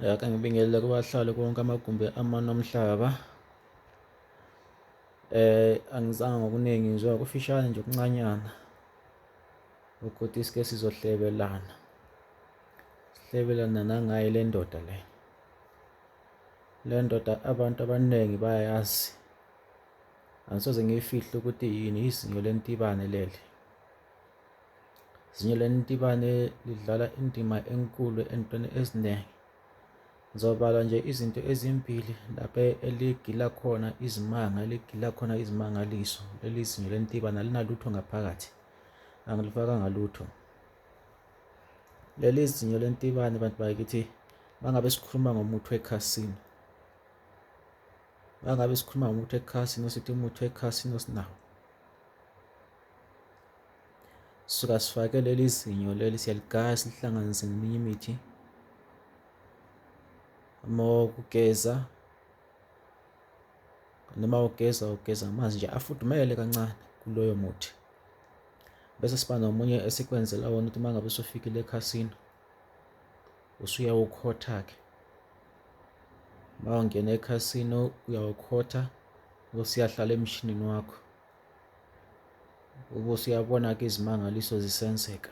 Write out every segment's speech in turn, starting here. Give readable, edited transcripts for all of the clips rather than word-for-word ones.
Ake ngibingelele kubahlali konke amagumbi amanomhlaba. Angizange ngokuningi ngizwa kufishane nje okuncanyana ukuthi sike sizohlebelana. Sihlebelana nangaye le ndoda le. Le ndoda abantu abaningi bayayazi. Angisoze ngiyifihle ukuthi yini izinyo lentibane leli. Izinyo lentibane lidlala indima enkulu entweni eziningi. Ngizobala nje izinto ezimbili lapho eligila khona izimanga, eligila khona izimangaliso. Leli zinyo lentibane alinalutho ngaphakathi, angilifakanga lutho. Leli zinyo lentibane bantu bakithi, mangabe sikhuluma ngomuthi wekhasino. Mangabe sikhuluma ngomuthi wekhasino, sithi umuthi wekhasino sinawo. Suka sifake leli zinyo leli, siyaligaya silihlanganise neminye imithi. Mawugeza noma ugeza amanzi nje afudumele kancane kuloyo muthi. Bese siba nomunye esikwenzela wona ukuthi mangabe usufikile ekhasini usuyawukhotha-ke. Mawungena ekhasino uyawukhotha, usiyahlala emshinini wakho. Usuyabona-ke izimangaliso zisenzeka.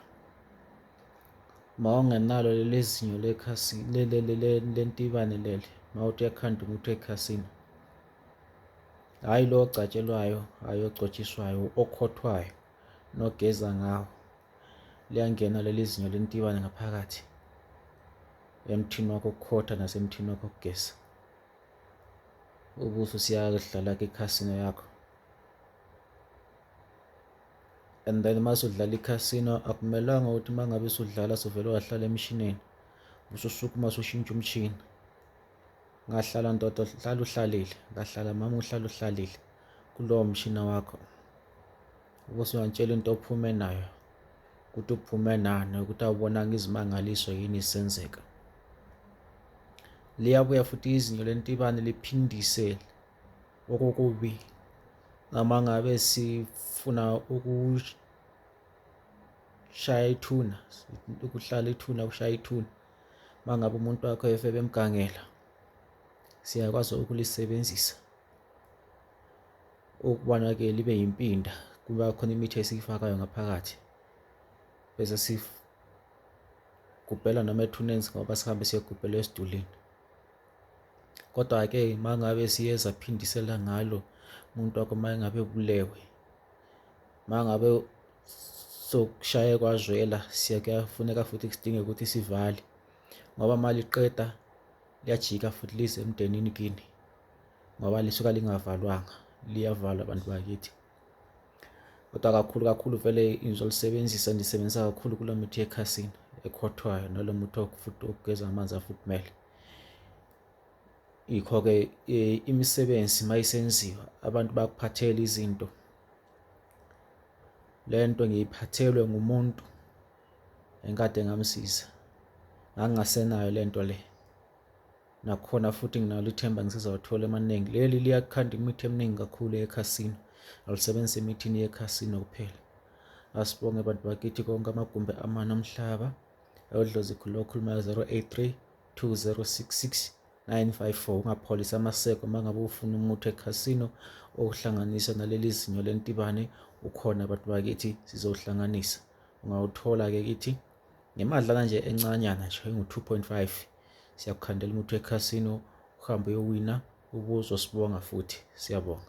Mawungenalo leli zinyo lekhasini lentibane leli, mawuthi uyakhanda umuthi wekhasino, hhayi lo ocatshelwayo, hhayi ogcotshiswayo, okhothwayo nogeza ngawo, liyangena leli zinyo lentibane ngaphakathi emthini wakho wokukhotha nasemthini wakho wokugeza. Ubuso siyadlala-ke ikhasino yakho. And then masudlala ikhasino, akumelanga ukuthi mangabe usudlala suvele wahlala emshinini ususukuma usushintsha umshini. Ngahlala ndoda, hlala uhlalile, ngahlala mama uhlala uhlalile kulowo mshina wakho. Ubusuyantshela into ophume nayo ukuthi uphume nani, ukuthi awubonanga izimangaliso yini zisenzeka. Liyabuya futhi izinyo lentibane liphindise okokubili. Noma ngabe sifuna ukushaya ithuna, ukuhlala ithuna, ukushaya ithuna. Mangabe umuntu wakho efebe emgangela, siyakwazi ukulisebenzisa ukubona-ke libe yimpinda. Kuba khona imithi esiyifakayo ngaphakathi bese sigubhela noma ethuneni ngoba sihambe siyogubhela esidulini. Kodwa-ke mangabe siyeza phindisela ngalo umuntu wakho, mangabe ubulewe, mangabe sokushaye kwazwela, kuyafuneka futhi sidinge ukuthi sivale ngoba maliqeda liyajika futhi lize emndenini kini ngoba lisuka lingavalwanga. Liyavalwa abantu bakithi. Kodwa kakhulu vele ngizolisebenzisa, ndisebenzisa kakhulu kulo mithi yekhasini ekhothwayo nalo muthi futhi wokugeza amanzi afudumele. Yikho-ke imisebenzi mayisenziwa abantu bakuphathela izinto. Le nto ngiyiphathelwe ngumuntu engikade ngamsiza, ngangingasenayo le nto le. Nakhona futhi nginalo ithemba ngisizawathola emaningi. Leli liyakhanda imithi eminingi kakhulu ekhasini, alisebenzise emithini yekhasino kuphela. Asibonge bantu bakithi konke amagumbi amanomhlaba. Odlozi khuluma 083 2066 954. Ungapholisa amaseko mangabe ufuna umuthi wekhasino okuhlanganisa naleli zinyo lentibane. Ukhona bantu bakithi, sizowuhlanganisa. Ungawuthola-ke kithi ngemadlana nje encanyana nje engu-2.5. Siyakukhandela umuthi wekhasino, uhambe uyowina, ubuzosibonga futhi. Siyabonga.